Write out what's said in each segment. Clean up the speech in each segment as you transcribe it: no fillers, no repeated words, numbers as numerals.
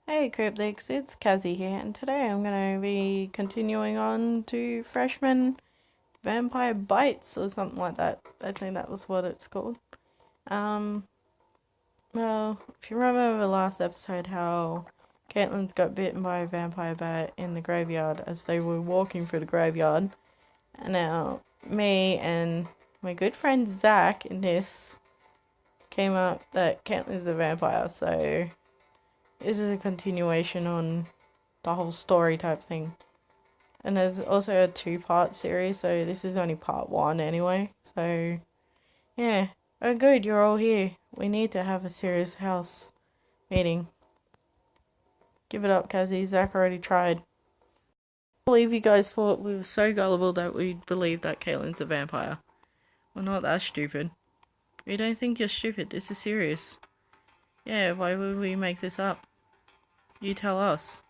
Hey Kryptics, it's Kazzy here, and today I'm going to be continuing on to Freshman Vampire Bites or something like that. I think that was what it's called. Um, well, if you remember the last episode how Kaitlyn's got bitten by a vampire bat in the graveyard as they were walking through the graveyard, and now me and my good friend Zach in this came up that Kaitlyn's a vampire, so this is a continuation on the whole story type thing. And there's also a 2-part series, so this is only part 1 anyway. So, yeah. Oh, good, you're all here. We need to have a serious house meeting. Give it up, Kazzy. Zach already tried. I believe you guys thought we were so gullible that we'd believe that Kaitlyn's a vampire. We're not that stupid. We don't think you're stupid. This is serious. Yeah, why would we make this up? You tell us.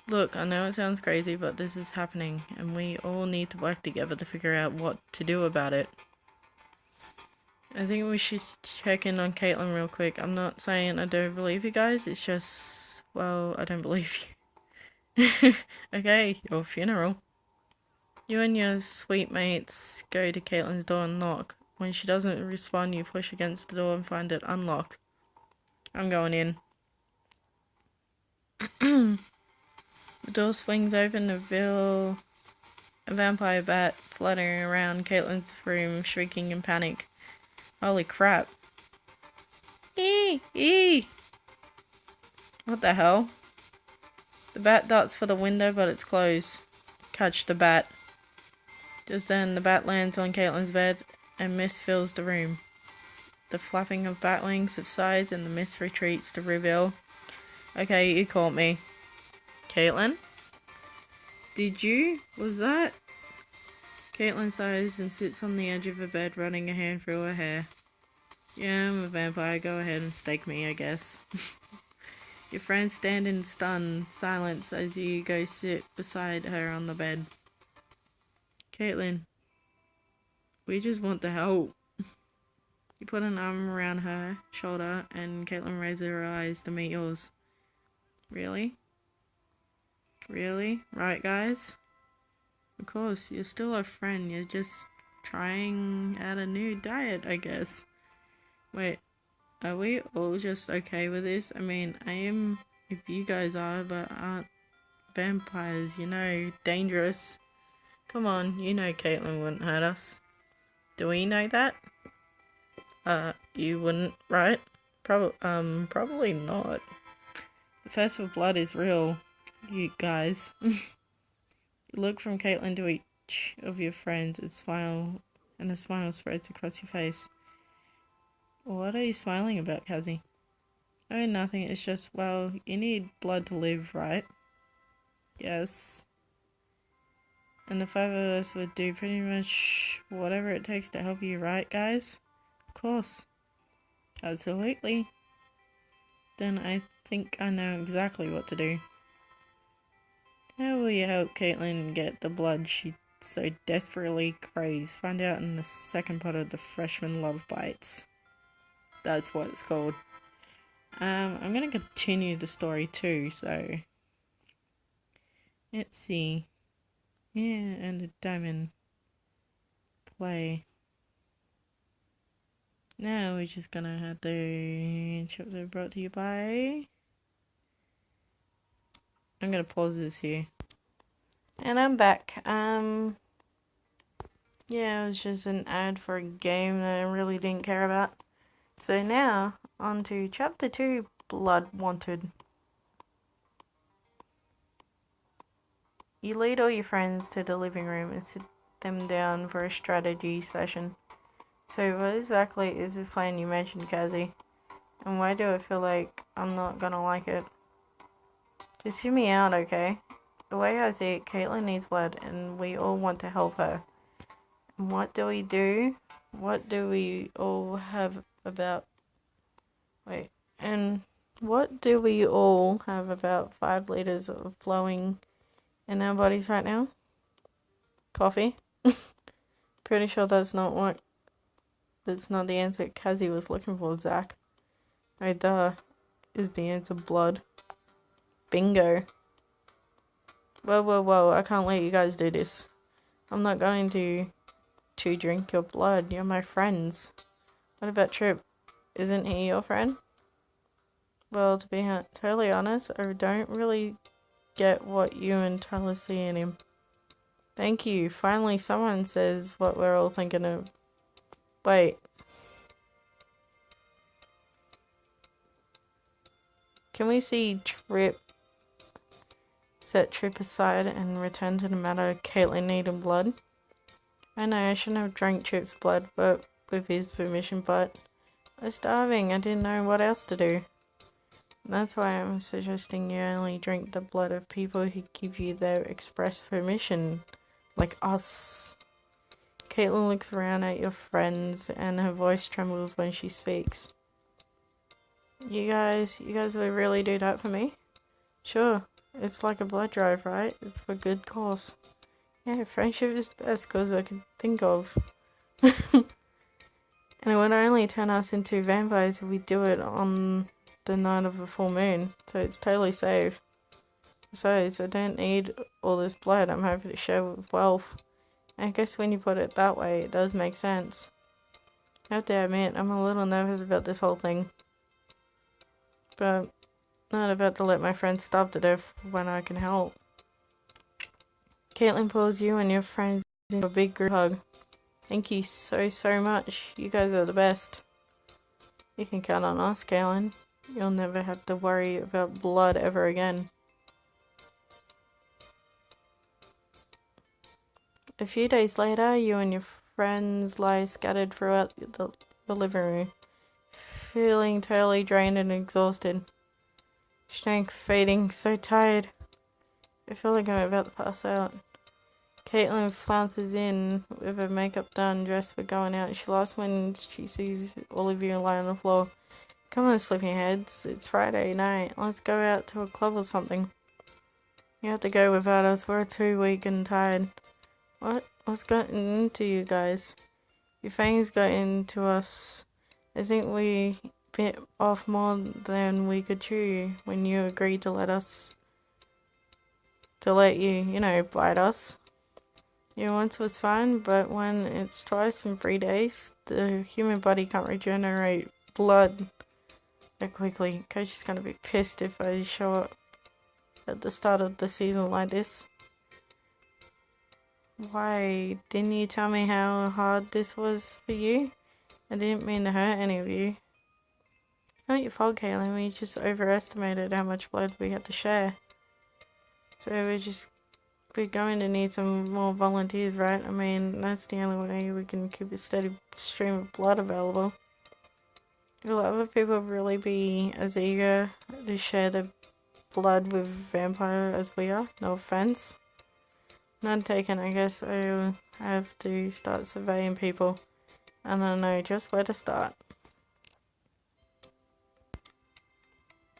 Look, I know it sounds crazy, but this is happening, and we all need to work together to figure out what to do about it. I think we should check in on Kaitlyn real quick. I'm not saying I don't believe you guys, it's just, well, I don't believe you. Okay, your funeral. You and your sweet mates go to Kaitlyn's door and knock. When she doesn't respond, you push against the door and find it unlocked. I'm going in. The door swings open to reveal a vampire bat fluttering around Kaitlyn's room, shrieking in panic. Holy crap. Eee! What the hell? The bat darts for the window, but it's closed. Catch the bat. Just then, the bat lands on Kaitlyn's bed, and mist fills the room. The flapping of bat wings subsides, and the mist retreats to reveal. Okay, you caught me. Kaitlyn? Did you? Was that? Kaitlyn sighs and sits on the edge of the bed, running a hand through her hair. Yeah, I'm a vampire. Go ahead and stake me, I guess. Your friends stand in stunned silence as you go sit beside her on the bed. Kaitlyn, we just want to help. You put an arm around her shoulder, and Kaitlyn raises her eyes to meet yours. Really? Really? Right, guys? Of course, you're still a friend. You're just trying out a new diet, I guess. Wait, are we all just okay with this? I mean, I am if you guys are, but aren't vampires, dangerous. Come on, you know Kaitlyn wouldn't hurt us. Do we know that? You wouldn't, right? Probably not. The thirst for blood is real, you guys. You look from Kaitlyn to each of your friends and smile, and a smile spreads across your face. What are you smiling about, Kazzy? Oh, nothing. It's just, well, you need blood to live, right? Yes. And the 5 of us would do pretty much whatever it takes to help you, right, guys? Of course. Absolutely. Then I think I know exactly what to do. How will you help Kaitlyn get the blood she so desperately craves? Find out in the second part of the Freshman Love Bites. That's what it's called. I'm gonna continue the story too, so let's see. Yeah, and a diamond. Play. Now we're just gonna have the chapter brought to you by. I'm gonna pause this here. And I'm back. Yeah, it was just an ad for a game that I really didn't care about. So now, on to chapter 2, Blood Wanted. You lead all your friends to the living room and sit them down for a strategy session. So what exactly is this plan you mentioned, Kazzy? And why do I feel like I'm not gonna like it? Just hear me out, okay? The way I see it, Kaitlyn needs blood, and we all want to help her. And what do we do? What do we all have about... And what do we all have about 5 liters of flowing in our bodies right now? Coffee? Pretty sure that's not the answer Kazzy was looking for, Zach. Right there is the answer, blood. Bingo. Whoa, whoa, whoa. I can't let you guys do this. I'm not going to drink your blood. You're my friends. What about Trip? Isn't he your friend? Well, to be totally honest, I don't really get what you and Tyler see in him. Thank you. Finally, someone says what we're all thinking of. Wait. Can we see Trip? Set Trip aside and return to the matter. Kaitlyn needed blood. I know I shouldn't have drank Trip's blood, but with his permission, but I was starving. I didn't know what else to do. That's why I'm suggesting you only drink the blood of people who give you their express permission. Like us. Kaitlyn looks around at your friends and her voice trembles when she speaks. You guys would really do that for me? Sure. It's like a blood drive, right? It's for good cause. Yeah, friendship is the best cause I can think of. And it would only turn us into vampires if we do it on the night of a full moon. So it's totally safe. Besides, I don't need all this blood. I'm happy to share with wealth. I guess when you put it that way, it does make sense. I have to admit, I'm a little nervous about this whole thing. But not about to let my friends starve to death when I can help. Kaitlyn pulls you and your friends into a big group hug. Thank you so much. You guys are the best. You can count on us, Kaitlyn. You'll never have to worry about blood ever again. A few days later, you and your friends lie scattered throughout the living room, feeling totally drained and exhausted. Strength fading, so tired. I feel like I'm about to pass out. Kaitlyn flounces in with her makeup done, dressed for going out. She laughs when she sees all of you lie on the floor. Come on, sleepyheads. It's Friday night. Let's go out to a club or something. You have to go without us. We're too weak and tired. What? What's gotten into you guys? Your fangs got into us. I think we bit off more than we could chew when you agreed to let you, bite us. Yeah, once was fine, but when it's twice in 3 days, the human body can't regenerate blood that quickly. Coach is gonna be pissed if I show up at the start of the season like this. Why? Didn't you tell me how hard this was for you? I didn't mean to hurt any of you. It's not your fault, Kaitlyn. We just overestimated how much blood we had to share. So we're going to need some more volunteers, right? I mean, that's the only way we can keep a steady stream of blood available. Will other people really be as eager to share the blood with vampire as we are? No offense. None taken. I guess I'll have to start surveying people. I don't know just where to start.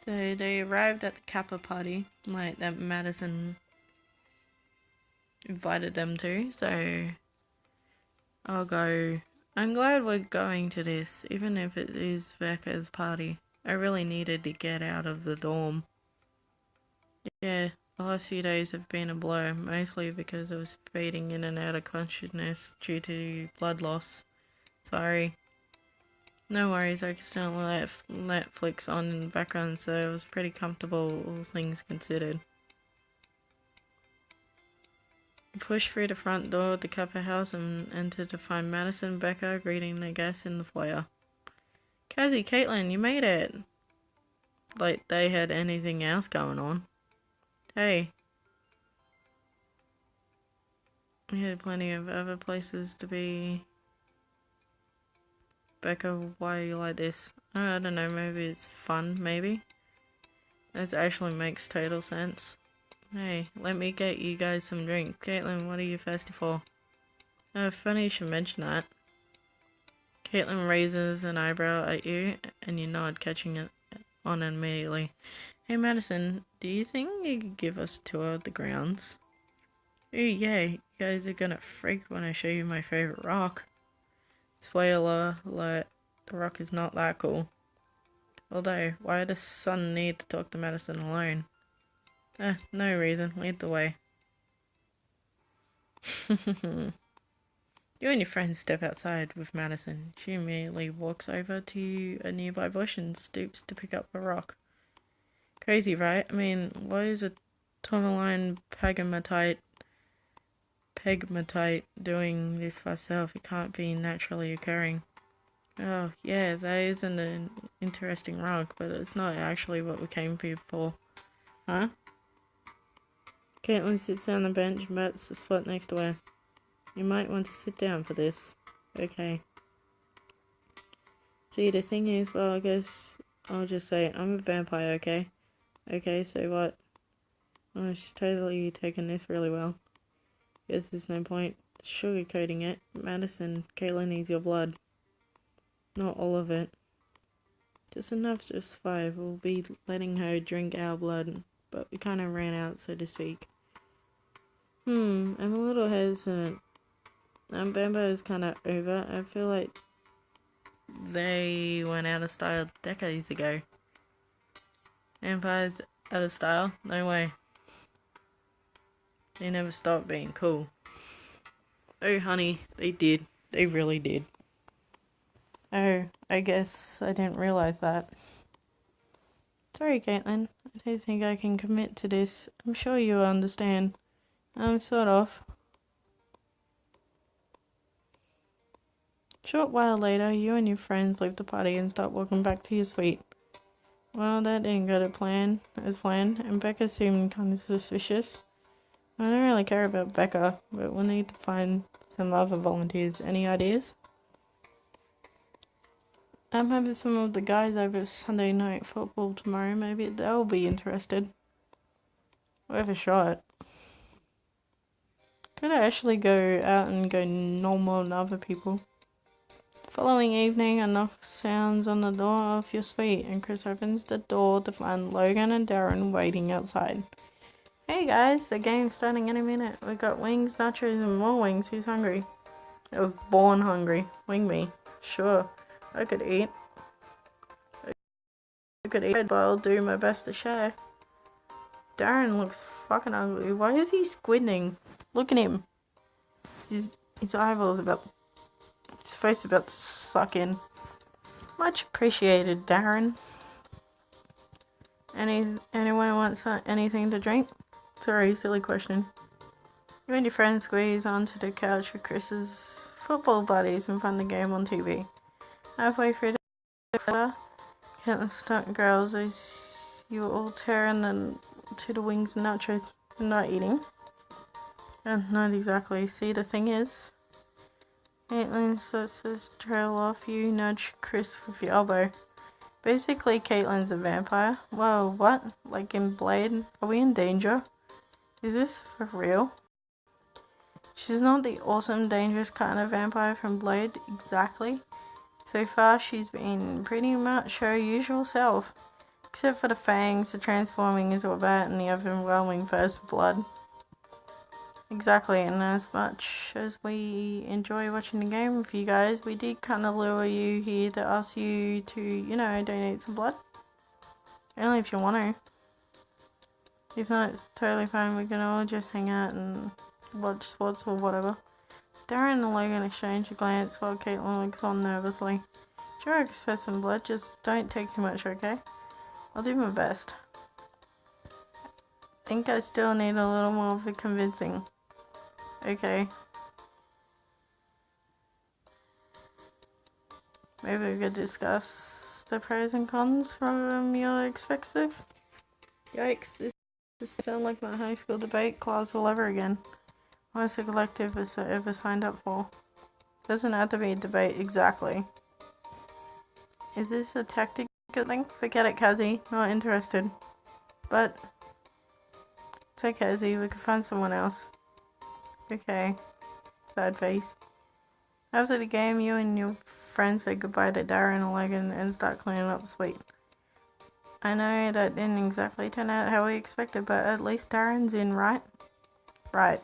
So they arrived at the Kappa party, like that Madison invited them to, so I'll go. I'm glad we're going to this, even if it is Becca's party. I really needed to get out of the dorm. Yeah, the last few days have been a blur, mostly because I was fading in and out of consciousness due to blood loss. Sorry. No worries, I can still let Netflix on in the background, so it was pretty comfortable, all things considered. We pushed through the front door of the Kappa house and entered to find Madison and Becca greeting the guests in the foyer. Kazzy, Kaitlyn, you made it! Like they had anything else going on. Hey. We had plenty of other places to be. Becca, why are you like this? I don't know, maybe it's fun, maybe? This actually makes total sense. Hey, let me get you guys some drink. Kaitlyn, what are you thirsty for? Funny you should mention that. Kaitlyn raises an eyebrow at you, and you nod, catching it on immediately. Hey Madison, do you think you could give us a tour of the grounds? Ooh, yeah, you guys are gonna freak when I show you my favorite rock. Spoiler alert, the rock is not that cool. Although, why does Sun need to talk to Madison alone? No reason. Lead the way. You and your friends step outside with Madison. She immediately walks over to a nearby bush and stoops to pick up a rock. Crazy, right? I mean, why is a tourmaline pegmatite doing this for herself? It can't be naturally occurring. Oh, yeah, that isn't an interesting rock, but it's not actually what we came here for. Huh? Kaitlyn sits on the bench and bats the spot next to her. You might want to sit down for this. Okay. See, the thing is, well, I guess I'll just say I'm a vampire, okay? Okay, so what? Oh, she's totally taken this really well. Guess there's no point sugarcoating it. Madison, Kaitlyn needs your blood. Not all of it. Just enough to survive. We'll be letting her drink our blood, but we kind of ran out, so to speak. I'm a little hesitant. Bambo's kind of over. I feel like they went out of style decades ago. Vampires out of style? No way. They never stopped being cool. Oh, honey, they did. They really did. Oh, I guess I didn't realize that. Sorry, Kaitlyn. I don't think I can commit to this. I'm sure you'll understand. Sort of. Short while later, you and your friends leave the party and start walking back to your suite. Well, that didn't go as planned, and Becca seemed kind of suspicious. I don't really care about Becca, but we'll need to find some other volunteers. Any ideas? I'm having some of the guys over Sunday night football tomorrow. Maybe they'll be interested. Worth a shot. Could I actually go out and go normal than other people? Following evening, a knock sounds on the door of your suite, and Chris opens the door to find Logan and Darren waiting outside. Hey guys, the game's starting in a minute. We got wings, nachos, and more wings. Who's hungry? I was born hungry. Wing me. Sure, I could eat. But I'll do my best to share. Darren looks fucking ugly. Why is he squinting? Look at him. His eyeballs his face about to suck in. Much appreciated, Darren. Anyone wants anything to drink? Sorry, silly question. You and your friend squeeze onto the couch with Chris's football buddies and find the game on TV. Halfway through the Kaitlyn stunt growls as you all tearing to the wings and nachos and not eating. Not exactly. See, the thing is, Kaitlyn starts to trail off. You nudge Chris with your elbow. Basically, Kaitlyn's a vampire. Whoa, what? Like in Blade? Are we in danger? Is this for real? She's not the awesome, dangerous kind of vampire from Blade, exactly. So far, she's been pretty much her usual self. Except for the fangs, the transforming is all that, and the overwhelming first blood. Exactly, and as much as we enjoy watching the game with you guys, we did kind of lure you here to ask you to, donate some blood. Only if you want to. If not, it's totally fine. We can all just hang out and watch sports or whatever. Darren and Logan exchange a glance while Kaitlyn looks on nervously. Sure, I expect some blood, just don't take too much, okay? I'll do my best. Think I still need a little more of a convincing. Okay. Maybe we could discuss the pros and cons from your perspective. Yikes, this sounds like my high school debate class all over again. What's the collective has ever signed up for? Doesn't have to be a debate exactly. Is this a tactical thing? Forget it, Kazi. Not interested. But it's okay, Z. We could find someone else. Okay. Sad face. After the game, you and your friends say goodbye to Darren and Logan and start cleaning up the suite. I know that didn't exactly turn out how we expected, but at least Darren's in, right? Right.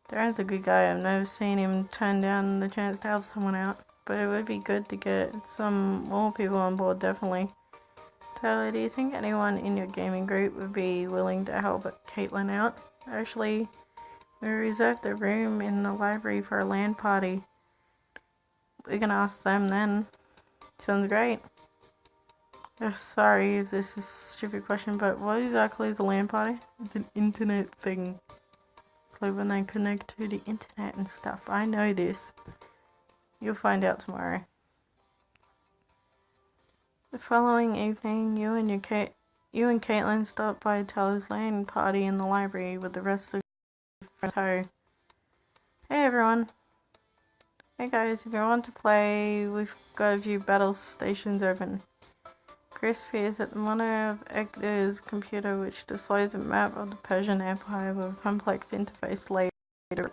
Darren's a good guy. I've never seen him turn down the chance to help someone out. But it would be good to get some more people on board, definitely. Tyler, do you think anyone in your gaming group would be willing to help Kaitlyn out? Actually, we reserved a room in the library for a LAN party. We can ask them then. Sounds great. Oh, sorry if this is a stupid question, but what exactly is a LAN party? It's an internet thing. It's like when they connect to the internet and stuff. I know this. You'll find out tomorrow. The following evening, you and Kaitlyn stopped by Tyler's LAN party in the library with the rest of your friends. Hey everyone. Hey guys, if you want to play, we've got a few battle stations open. Chris is at the monitor of Edgar's computer, which displays a map of the Persian Empire with a complex interface later.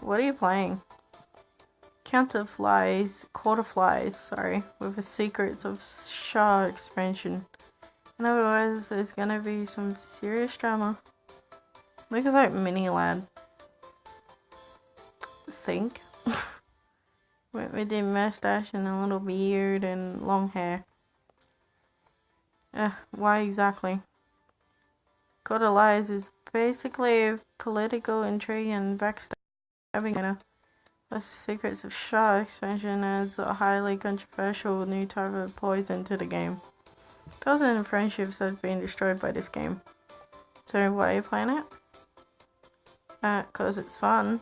What are you playing? Quarterflies, with the secrets of Shah expansion. In other words, there's gonna be some serious drama. Looks like mini lad. Think. With the mustache and a little beard and long hair. Why exactly? Quarter Lies is basically a political intrigue and backstabbing. Plus the secrets of Shah expansion adds a highly controversial new type of poison to the game. Thousands of friendships have been destroyed by this game. So why are you playing it? 'Cause it's fun.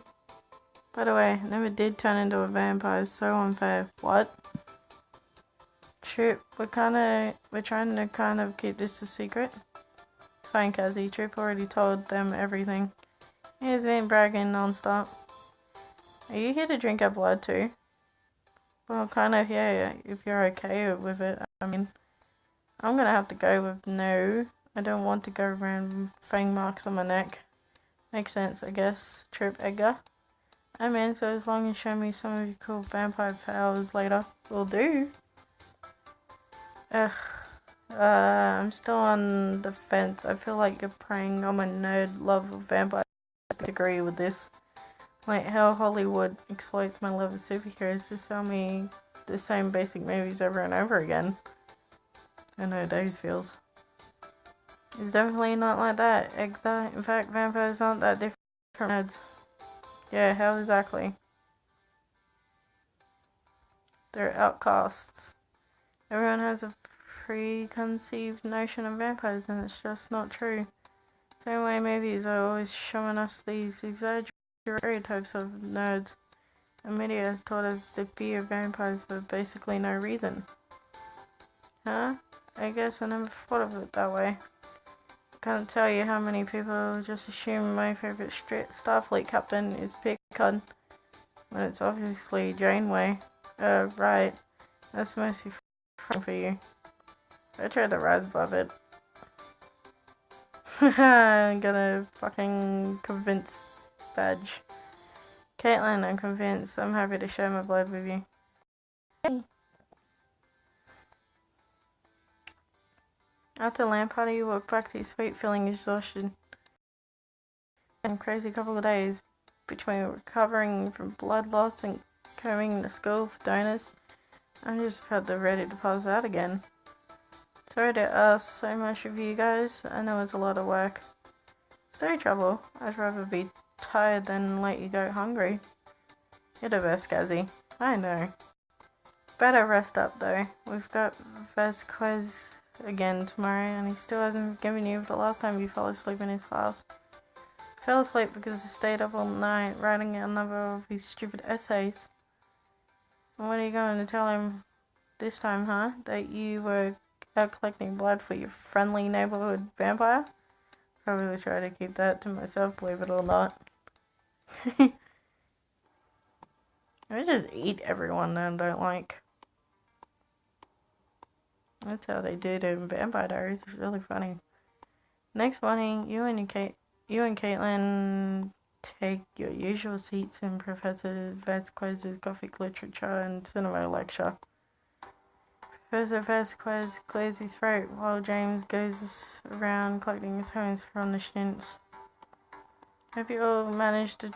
By the way, I never did turn into a vampire, it's so unfair. What? Trip, we're trying to kind of keep this a secret. It's fine, Kazzy. Trip already told them everything. He's been bragging non-stop. Are you here to drink our blood too? Well, kind of, yeah, if you're okay with it. I mean, I'm gonna have to go with no. I don't want to go around with fang marks on my neck. Makes sense, I guess. Trip Edgar. I mean, so as long as you show me some of your cool vampire powers later, will do. I'm still on the fence. I feel like you're preying on my nerd love of vampires. I agree with this. Like how Hollywood exploits my love of superheroes to sell me the same basic movies over and over again. I know those feels. It's definitely not like that, Edgar. In fact, vampires aren't that different from nerds. Yeah, how exactly? They're outcasts. Everyone has a preconceived notion of vampires, and it's just not true. Same way movies are always showing us these exaggerated stereotypes of nerds, and media has taught us to fear vampires for basically no reason. Huh? I guess I never thought of it that way. I can't tell you how many people just assume my favorite Starfleet captain is Picard, when it's obviously Janeway. Right. That's mostly for you. I tried to rise above it. I'm gonna fucking convince badge. Kaitlyn, I'm convinced. I'm happy to share my blood with you. Hey. After LAN party, you walk back to your suite feeling exhausted. And crazy couple of days between recovering from blood loss and coming to school for donors. I'm just about ready to pass out again. Sorry to ask so much of you guys. I know it's a lot of work. It's no trouble. I'd rather be tired than let you go hungry. You're the best, Gazzy. I know. Better rest up though. We've got Vasquez again tomorrow, and he still hasn't forgiven you for the last time you fell asleep in his class. Fell asleep because he stayed up all night writing another of his stupid essays. And what are you going to tell him this time, huh? That you were out collecting blood for your friendly neighborhood vampire? Probably try to keep that to myself, believe it or not. I just eat everyone that I don't like. That's how they do it in Vampire Diaries. It's really funny. Next morning, you and Kaitlyn take your usual seats in Professor Vasquez's Gothic Literature and Cinema lecture. Professor Vasquez clears his throat while James goes around collecting his poems from the students. Hope you all managed to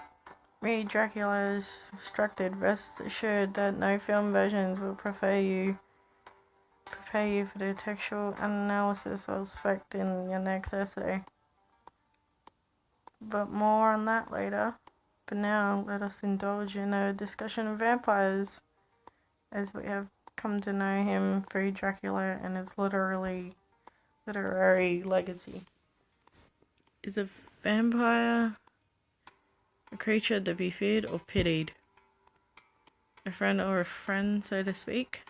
read Dracula as instructed. Rest assured that no film versions will prefer you prepare you for the textual analysis I'll expect in your next essay. But more on that later. But now let us indulge in a discussion of vampires, as we have come to know him through Dracula and his literary legacy. Is a vampire a creature to be feared or pitied? A friend or a friend, so to speak?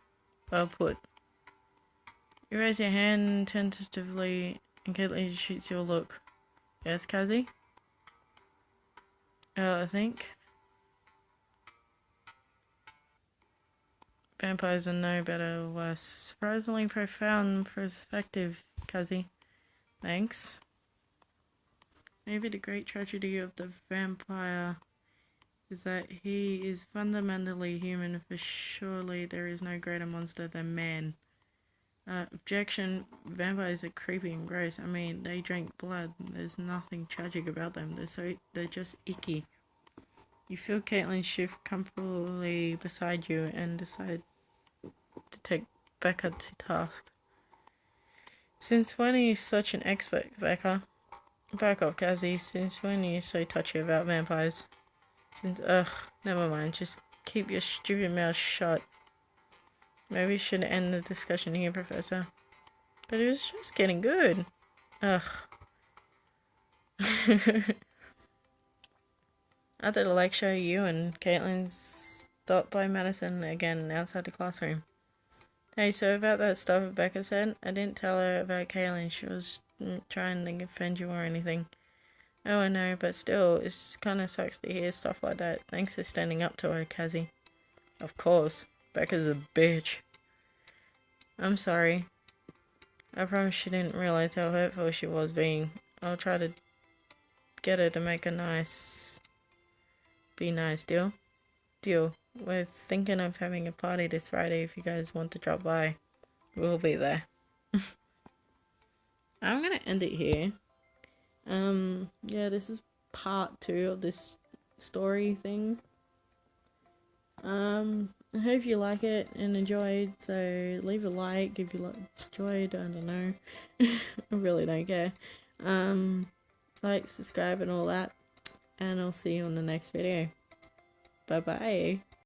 Well put. You raise your hand tentatively and Kaitlyn shoots your look. Yes, Kazi? I think. Vampires are no better or worse. Surprisingly profound perspective, Kazi. Thanks. Maybe the great tragedy of the vampire is that he is fundamentally human, for surely there is no greater monster than man. Objection, vampires are creepy and gross. I mean, they drink blood. There's nothing tragic about them. They're just icky. You feel Kaitlyn shift comfortably beside you and decide to take Becca to task. Since when are you such an expert, Becca? Back off, Kazi. Since when are you so touchy about vampires? Never mind. Just keep your stupid mouth shut. Maybe we should end the discussion here, Professor. But it was just getting good. After the lecture, you and Kaitlyn stopped by Madison again outside the classroom. Hey, so about that stuff Rebecca said, I didn't tell her about Kaitlyn. She was trying to offend you or anything. Oh, I know, but still, it kind of sucks to hear stuff like that. Thanks for standing up to her, Kazi. Of course. Becca's a bitch. I'm sorry. I promise she didn't realize how hurtful she was being. I'll try to get her to make a be nice, deal? Deal. We're thinking of having a party this Friday if you guys want to drop by. We'll be there. I'm gonna end it here. Yeah, this is part 2 of this story thing. I hope you like it and enjoyed, so leave a like if you enjoyed, I don't know. I really don't care. Like, subscribe and all that, and I'll see you on the next video. Bye bye.